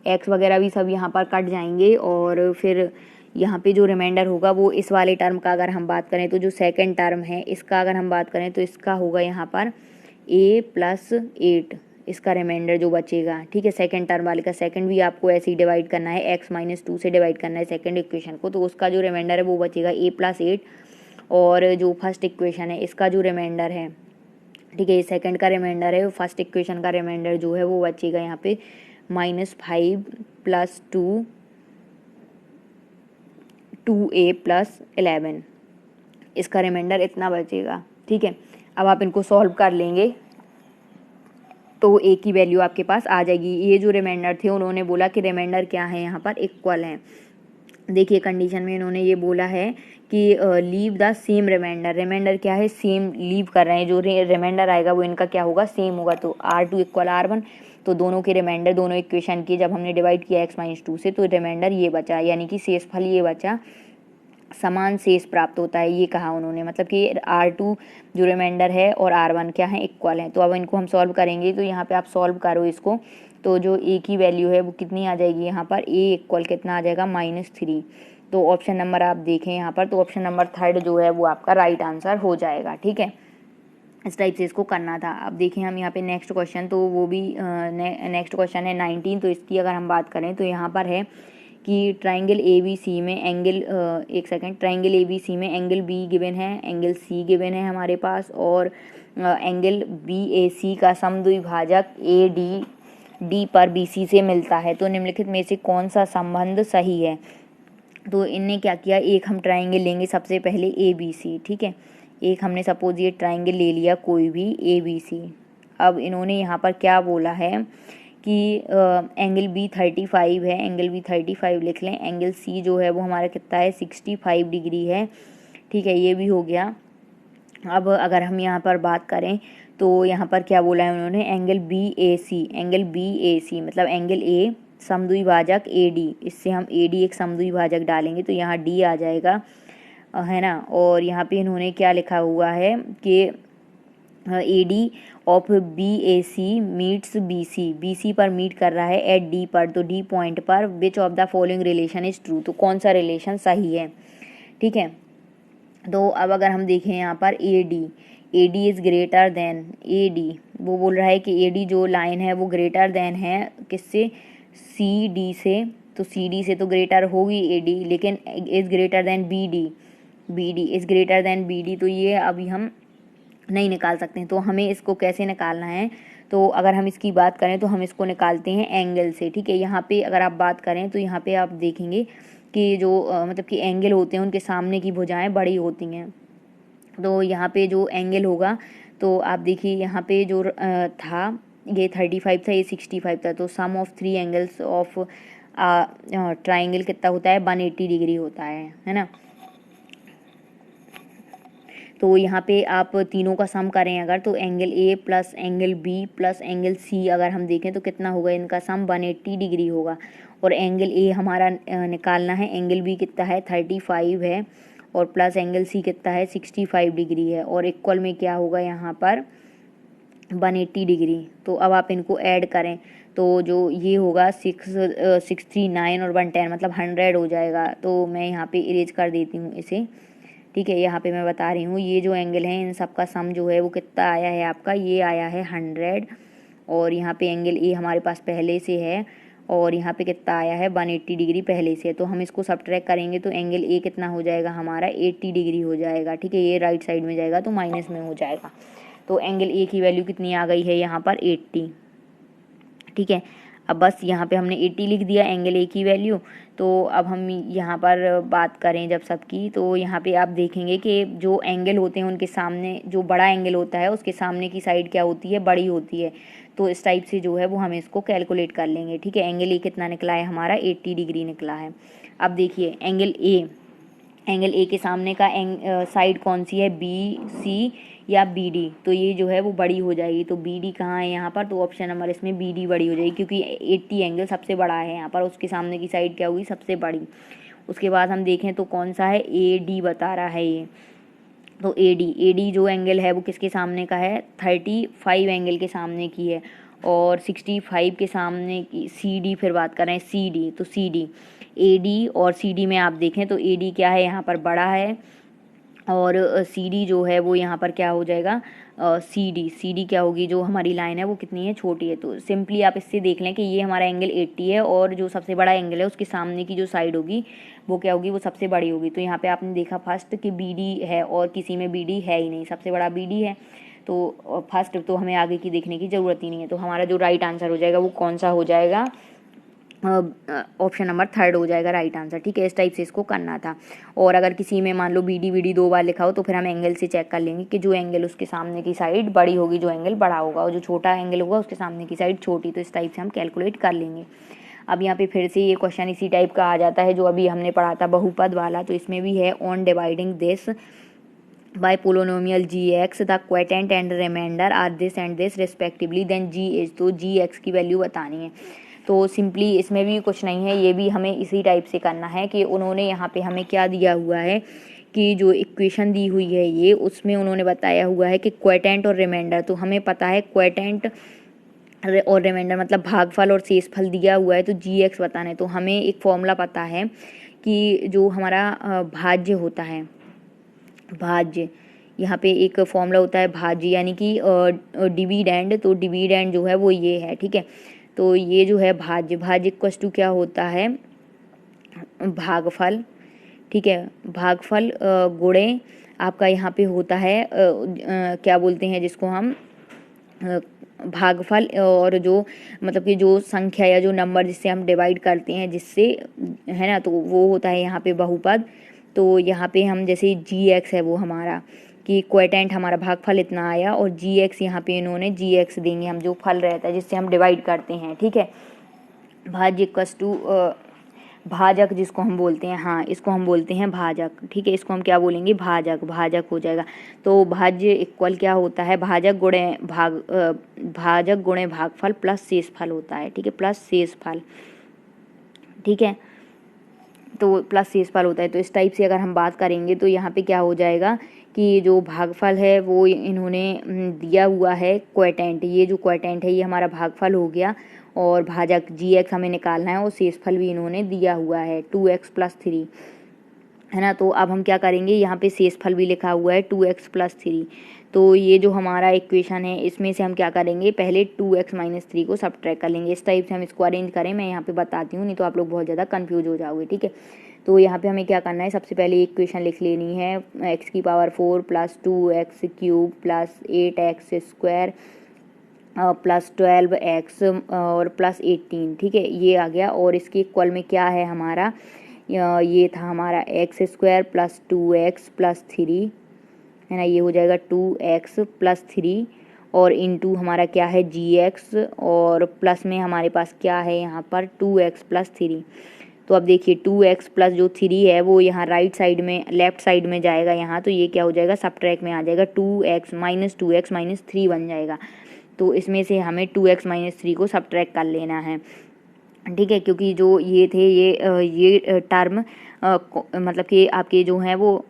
x वगैरह भी सब यहाँ पर कट जाएंगे और फिर यहाँ पे जो रिमाइंडर होगा वो इस वाले टर्म का अगर हम बात करें तो जो सेकंड टर्म है इसका अगर हम बात करें तो इसका होगा यहाँ पर a+8, इसका रिमाइंडर जो बचेगा, ठीक है। सेकंड टर्म वाले का सेकंड भी आपको ऐसे ही डिवाइड करना है, x-2 से डिवाइड करना है सेकंड इक्वेशन को, तो उसका जो रिमाइंडर है वो बचेगा a+8। और जो फर्स्ट इक्वेशन है इसका जो रिमाइंडर है, ठीक है, ये सेकंड का रिमाइंडर है, फर्स्ट इक्वेशन का रिमाइंडर जो है वो बचेगा यहाँ पे -5 + 2 2a+11, इसका रिमाइंडर इतना बचेगा, ठीक है। अब आप इनको सॉल्व कर लेंगे तो a की वैल्यू आपके पास आ जाएगी। ये जो रिमाइंडर थे उन्होंने बोला कि रिमाइंडर क्या है यहाँ पर इक्वल है। देखिए कंडीशन में इन्होंने ये बोला है कि leave the same remainder, remainder क्या है सेम लीव कर रहे हैं, जो रिमाइंडर आएगा वो इनका क्या होगा सेम होगा, तो R2 = R1। तो दोनों के रिमाइंडर दोनों इक्वेशन की जब हमने डिवाइड किया x-2 से तो रिमाइंडर ये बचा, यानी कि शेषफल ये बचा, समान शेष प्राप्त होता है, ये कहा उन्होंने, मतलब कि R2 जो रिमाइंडर है और R1 क्या है इक्वल है। तो अब इनको हम सॉल्व करेंगे, तो यहाँ पे आप सॉल्व करो इसको, तो जो a की वैल्यू है वो कितनी आ जाएगी यहाँ पर, a = कितना आ जाएगा -3। तो ऑप्शन नंबर आप देखें यहाँ पर, तो ऑप्शन नंबर 3 जो है वो आपका राइट आंसर हो जाएगा, ठीक है। इस टाइप से इसको करना था। अब देखें हम यहाँ पे नेक्स्ट क्वेश्चन, तो वो भी नेक्स्ट क्वेश्चन है 19। तो इसकी अगर हम बात करें तो यहाँ पर है कि ट्राइंगल ABC में एंगल एक सेकंड, ट्राइंगल ABC में एंगल B गिवन है, एंगल C गिवन है हमारे पास, और एंगल BAC का समद्विभाजक AD पर BC से मिलता है। तो निम्नलिखित में से कौन सा संबंध सही है। तो इनने क्या किया, एक हम ट्राइंगल लेंगे सबसे पहले ABC, ठीक है। एक हमने सपोज ये ट्राइंगल ले लिया कोई भी ABC। अब इन्होंने यहाँ पर क्या बोला है कि एंगल B 35 है, एंगल B 35 लिख लें। एंगल C जो है वो हमारा कितना है 65 डिग्री है, ठीक है, ये भी हो गया। अब अगर हम यहाँ पर बात करें तो यहाँ पर क्या बोला है उन्होंने, एंगल BAC मतलब एंगल A समद्विभाजक AD, इससे हम AD एक समद्विभाजक डालेंगे तो यहाँ D आ जाएगा, है ना। और यहाँ पे इन्होंने क्या लिखा हुआ है कि AD of BAC meets BC, BC पर मीट कर रहा है एट D पर, तो D पॉइंट पर which of the following relation is true, तो कौन सा रिलेशन सही है, ठीक है। तो अब अगर हम देखें यहाँ पर AD is greater than AD, वो बोल रहा है कि AD जो लाइन है वो ग्रेटर देन है किससे, CD से, तो CD से तो ग्रेटर होगी AD, लेकिन is greater than BD is greater than BD, तो ये अभी हम नहीं निकाल सकते हैं। तो हमें इसको कैसे निकालना है, तो अगर हम इसकी बात करें तो हम इसको निकालते हैं एंगल से, ठीक है। यहाँ पे अगर आप बात करें तो यहाँ पे आप देखेंगे कि जो मतलब कि एंगल होते हैं उनके सामने की भुजाएं बड़ी होती हैं, तो यहाँ पे जो एंगल होगा, तो आप देखिए यहाँ पे जो था ये 35 था, ये 65 था, तो सम ऑफ 3 एंगल्स ऑफ ट्राइंगल कितना होता है, 180 डिग्री होता है ना। तो यहाँ पे आप तीनों का सम करें अगर, तो angle A plus angle B plus angle C अगर हम देखें तो कितना होगा, इनका सम 180 डिग्री होगा। और एंगल A हमारा निकालना है, एंगल B कितना है 35 है, और प्लस एंगल C कितना है 65 डिग्री है, और इक्वल में क्या होगा यहाँ पर 180 डिग्री। तो अब आप इनको ऐड करें तो जो ये होगा 639 और 110 मतलब 100 हो जाएगा। तो मैं यहाँ पे इरेज कर देती हूँ इसे, ठीक है। यहाँ पे मैं बता रही हूँ ये जो एंगल है इन सब का सम जो है वो कितना आया है आपका, ये आया है 100, और यहाँ पे एंगल A हमारे पास पहले से है, और यहाँ पे कितना आया है 180 डिग्री पहले से है। तो हम इसको सब्ट्रैक्ट करेंगे तो एंगल A कितना हो जाएगा हमारा 80 डिग्री हो जाएगा, ठीक है। ये राइट साइड में जाएगा तो माइनस में हो जाएगा। तो एंगल A की वैल्यू कितनी आ गई है यहाँ पर 80, ठीक है। अब बस यहाँ पे हमने 80 लिख दिया एंगल A की वैल्यू। तो अब हम यहाँ पर बात करें जब सबकी, तो यहाँ पे आप देखेंगे कि जो एंगल होते हैं उनके सामने जो बड़ा एंगल होता है उसके सामने की साइड क्या होती है, बड़ी होती है। तो इस टाइप से जो है वो हम इसको कैलकुलेट कर लेंगे, ठीक है। एंगल A कितना निकला है हमारा 80 डिग्री निकला है। अब देखिए एंगल A के सामने का साइड कौन सी है, BC या BD, तो ये जो है वो बड़ी हो जाएगी। तो BD कहाँ है यहाँ पर, तो ऑप्शन नंबर इसमें BD बड़ी हो जाएगी, क्योंकि 80 एंगल सबसे बड़ा है यहाँ पर, उसके सामने की साइड क्या होगी सबसे बड़ी। उसके बाद हम देखें तो कौन सा है, AD बता रहा है ये, तो AD जो एंगल है वो किसके सामने का है, 35 एंगल के सामने की है, और 65 के सामने की CD फिर बात करें CD, तो AD और CD में आप देखें तो AD क्या है यहाँ पर बड़ा है, और CD जो है वो यहाँ पर क्या हो जाएगा, CD क्या होगी, जो हमारी लाइन है वो कितनी है, छोटी है। तो सिंपली आप इससे देख लें कि ये हमारा एंगल 80 है, और जो सबसे बड़ा एंगल है उसके सामने की जो साइड होगी वो क्या होगी, वो सबसे बड़ी होगी। तो यहाँ पे आपने देखा फर्स्ट कि BD है और किसी में BD है ही नहीं, सबसे बड़ा BD है। तो फर्स्ट तो हमें आगे की देखने की ज़रूरत ही नहीं है। तो हमारा जो राइट आंसर हो जाएगा वो कौन सा हो जाएगा, ऑप्शन नंबर 3 हो जाएगा राइट आंसर, ठीक है। इस टाइप से इसको करना था। और अगर किसी में मान लो BD 2 बार लिखा हो तो फिर हम एंगल से चेक कर लेंगे कि जो एंगल उसके सामने की साइड बड़ी होगी, जो एंगल बड़ा होगा, और जो छोटा एंगल होगा उसके सामने की साइड छोटी। तो इस टाइप से हम कैलकुलेट कर लेंगे। अब यहाँ पे फिर से ये क्वेश्चन इसी टाइप का आ जाता है जो अभी हमने पढ़ा था बहुपद वाला। तो इसमें भी है on dividing this by polynomial gx the quotient and remainder are this and this respectively then g is, तो gx की वैल्यू बतानी है। तो सिंपली इसमें भी कुछ नहीं है, ये भी हमें इसी टाइप से करना है कि उन्होंने यहाँ पे हमें क्या दिया हुआ है कि जो इक्वेशन दी हुई है ये, उसमें उन्होंने बताया हुआ है कि क्वोटेंट और रिमाइंडर। तो हमें पता है क्वोटेंट और रिमाइंडर मतलब भागफल और शेषफल दिया हुआ है, तो gx बताना है। तो हमें एक फॉर्मूला पता है कि जो हमारा भाज्य होता है, भाज्य, यहाँ पे एक फॉर्मूला होता है भाज्य यानी कि डिविडेंड। तो डिविडेंड जो है वो ये है, ठीक है। तो ये जो है भाज्य इक्वस टू क्या होता है, भागफल, ठीक है। भागफल गुणे आपका यहाँ पे होता है क्या बोलते हैं जिसको हम भागफल, और जो मतलब कि जो संख्या या जो नंबर जिससे हम डिवाइड करते हैं जिससे, है ना, तो वो होता है यहाँ पे बहुपद। तो यहाँ पे हम जैसे gx है वो हमारा कि क्वोटेंट हमारा भागफल इतना आया, और gx यहाँ पे इन्होंने gx देंगे हम जो फल रहता है जिससे हम डिवाइड करते हैं, ठीक है। भाज्य इक्वस टू भाजक जिसको हम बोलते हैं, हाँ इसको हम बोलते हैं भाजक, ठीक है। इसको हम क्या बोलेंगे, भाजक हो जाएगा। तो भाज्य इक्वल क्या होता है, भाजक गुणे भागफल प्लस शेषफल होता है, ठीक है, प्लस शेषफल, ठीक है। तो प्लस शेषफल होता है। तो इस टाइप से अगर हम बात करेंगे तो यहाँ पे क्या हो जाएगा कि ये जो भागफल है वो इन्होंने दिया हुआ है क्वोटेंट, ये जो क्वोटेंट है ये हमारा भागफल हो गया और भाजक g(x) हमें निकालना है और शेषफल भी इन्होंने दिया हुआ है 2x + 3, है ना। तो अब हम क्या करेंगे, यहाँ पे शेषफल भी लिखा हुआ है 2x + 3। तो ये जो हमारा इक्वेशन है इसमें से हम क्या करेंगे, पहले 2x - 3 को सब्ट्रैक्ट कर लेंगे। इस टाइप से हम इसको अरेंज करें, मैं यहाँ पे बताती हूँ, नहीं तो आप लोग बहुत ज़्यादा कंफ्यूज हो जाओगे, ठीक है। तो यहाँ पे हमें क्या करना है, सबसे पहले इक्वेशन लिख लेनी है x⁴ + 2x³ + 8x² + 12x और +18, ठीक है, ये आ गया। और इसके इक्वल में क्या है हमारा, ये था हमारा x² + 2x + 3, है ना, ये हो जाएगा 2x + 3 और इंटू हमारा क्या है gx और प्लस में हमारे पास क्या है यहाँ पर 2x + 3। तो अब देखिए 2x प्लस जो 3 है वो यहाँ राइट साइड में, लेफ्ट साइड में जाएगा यहाँ, तो ये क्या हो जाएगा, सब्ट्रैक्ट में आ जाएगा, 2x - 3 बन जाएगा। तो इसमें से हमें 2x - 3 को सब्ट्रैक्ट कर लेना है, ठीक है, क्योंकि जो ये थे ये टर्म मतलब कि आपके जो हैं वो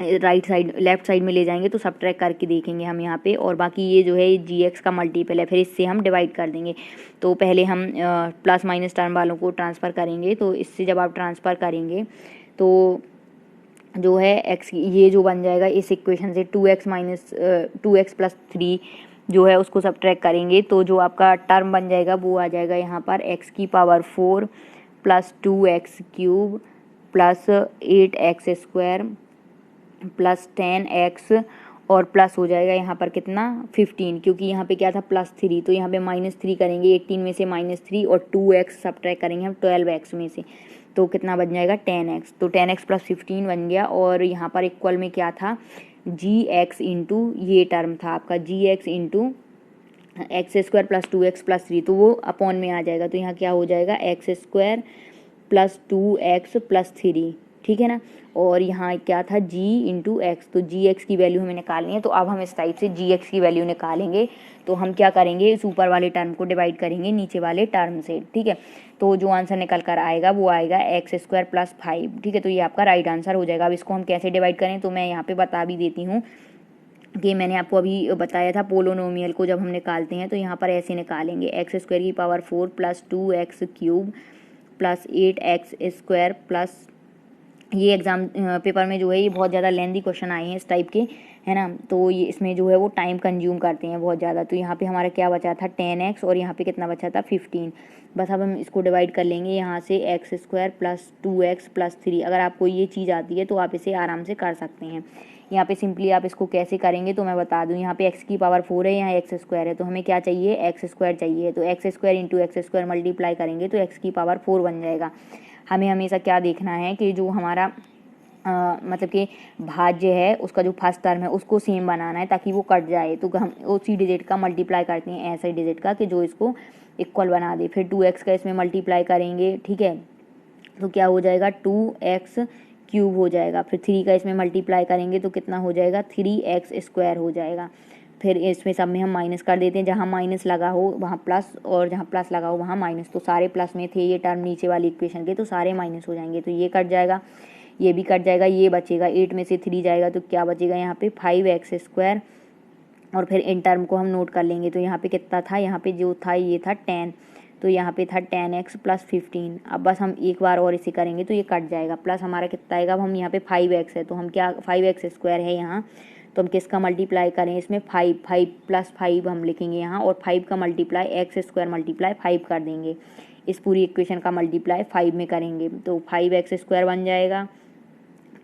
राइट साइड लेफ्ट साइड में ले जाएंगे, तो सब्ट्रैक्ट करके देखेंगे हम यहाँ पे। और बाकी ये जो है gx का मल्टीपल है, फिर इससे हम डिवाइड कर देंगे। तो पहले हम प्लस माइनस टर्म वालों को ट्रांसफ़र करेंगे, तो इससे जब आप ट्रांसफ़र करेंगे तो जो है x ये जो बन जाएगा इस इक्वेशन से 2x + 3 जो है उसको सब्ट्रैक्ट करेंगे, तो जो आपका टर्म बन जाएगा वो आ जाएगा यहाँ पर x⁴ + 2x³ + 8x² + 10x और प्लस हो जाएगा यहाँ पर कितना 15, क्योंकि यहाँ पे क्या था +3, तो यहाँ पे -3 करेंगे, 18 में से -3 और 2x सब्ट्रैक्ट करेंगे हम 12x में से, तो कितना बन जाएगा 10x। तो 10x + 15 बन गया। और यहाँ पर इक्वल में क्या था gx इंटू ये टर्म था आपका gx इंटू x² + 2x + 3, तो वो अपॉन में आ जाएगा। तो यहाँ क्या हो जाएगा x² + 2x + 3, ठीक है ना। और यहाँ क्या था g इंटू एक्स, तो gx की वैल्यू हमें निकालनी है। तो अब हम इस टाइप से gx की वैल्यू निकालेंगे, तो हम क्या करेंगे, इस ऊपर वाले टर्म को डिवाइड करेंगे नीचे वाले टर्म से, ठीक है। तो जो आंसर निकल कर आएगा वो आएगा x² + 5, ठीक है। तो ये आपका राइट आंसर हो जाएगा। अब इसको हम कैसे डिवाइड करें, तो मैं यहाँ पे बता भी देती हूँ कि मैंने आपको अभी बताया था पोलोनोमियल को जब हम निकालते हैं तो यहाँ पर ऐसे निकालेंगे, x² की पावर 4 + 2x³ + 8x² प्लस, ये एग्ज़ाम पेपर में जो है ये बहुत ज़्यादा लेंदी क्वेश्चन आए हैं इस टाइप के, है ना। तो ये इसमें जो है वो टाइम कंज्यूम करते हैं बहुत ज़्यादा। तो यहाँ पे हमारा क्या बचा था 10x और यहाँ पे कितना बचा था 15। बस अब हम इसको डिवाइड कर लेंगे यहाँ से x² + 2x + 3। अगर आपको ये चीज़ आती है तो आप इसे आराम से कर सकते हैं। यहाँ पे सिंपली आप इसको कैसे करेंगे तो मैं बता दूँ, यहाँ पे x⁴ 4 है, यहाँ x² है, तो हमें क्या चाहिए x² चाहिए, तो x² इंटू x² मल्टीप्लाई करेंगे तो x⁴ 4 बन जाएगा। हमें हमेशा क्या देखना है कि जो हमारा मतलब कि भाज्य है उसका जो फर्स्ट टर्म है उसको सेम बनाना है ताकि वो कट जाए। तो हम उसी डिजिट का मल्टीप्लाई करते हैं ऐसे डिजिट का कि जो इसको इक्वल बना दे, फिर 2x का इसमें मल्टीप्लाई करेंगे, ठीक है। तो क्या हो जाएगा 2x³ हो जाएगा, फिर 3 का इसमें मल्टीप्लाई करेंगे तो कितना हो जाएगा 3x² हो जाएगा। फिर इसमें सब में हम माइनस कर देते हैं, जहाँ माइनस लगा हो वहाँ प्लस और जहाँ प्लस लगा हो वहाँ माइनस। तो सारे प्लस में थे ये टर्म नीचे वाली इक्वेशन के, तो सारे माइनस हो जाएंगे, तो ये कट जाएगा, ये भी कट जाएगा, ये बचेगा 8 में से 3 जाएगा तो क्या बचेगा यहाँ पे 5x²। और फिर इन टर्म को हम नोट कर लेंगे, तो यहाँ पे कितना था, यहाँ पे जो था ये था 10, तो यहाँ पे था 10x + 15। अब बस हम एक बार और इसे करेंगे तो ये कट जाएगा, प्लस हमारा कितना आएगा, अब हम यहाँ पे 5x है तो हम क्या 5x² है यहाँ, तो हम किसका मल्टीप्लाई करें इसमें 5 + 5 हम लिखेंगे यहाँ, और 5 का मल्टीप्लाई x² × 5 कर देंगे। इस पूरी इक्वेशन का मल्टीप्लाई 5 में करेंगे तो 5x² बन जाएगा,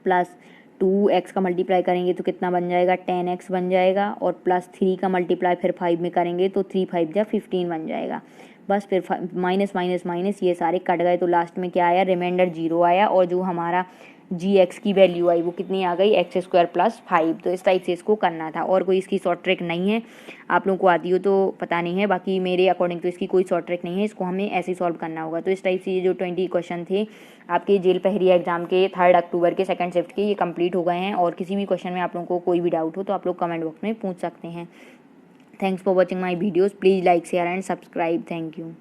प्लस 2x का मल्टीप्लाई करेंगे तो कितना बन जाएगा 10x बन जाएगा, और प्लस 3 का मल्टीप्लाई फिर 5 में करेंगे तो 3 × 5 = 15 बन जाएगा। बस फिर माइनस माइनस माइनस ये सारे कट गए, तो लास्ट में क्या आया, रिमाइंडर 0 आया, और जो हमारा gx की वैल्यू आई वो कितनी आ गई x² + 5। तो इस टाइप से इसको करना था, और कोई इसकी शॉर्ट ट्रिक नहीं है, आप लोगों को आती हो तो पता नहीं है, बाकी मेरे अकॉर्डिंग तो इसकी कोई शॉर्ट ट्रिक नहीं है, इसको हमें ऐसे सॉल्व करना होगा। तो इस टाइप से ये जो 20 क्वेश्चन थे आपके जेल पहरिया एग्जाम के 3 अक्टूबर के सेकंड शिफ्ट के, ये कंप्लीट हो गए हैं। और किसी भी क्वेश्चन में आप लोगों को कोई भी डाउट हो तो आप लोग कमेंट बॉक्स में पूछ सकते हैं। Thanks for watching my videos, please like share and subscribe, thank you.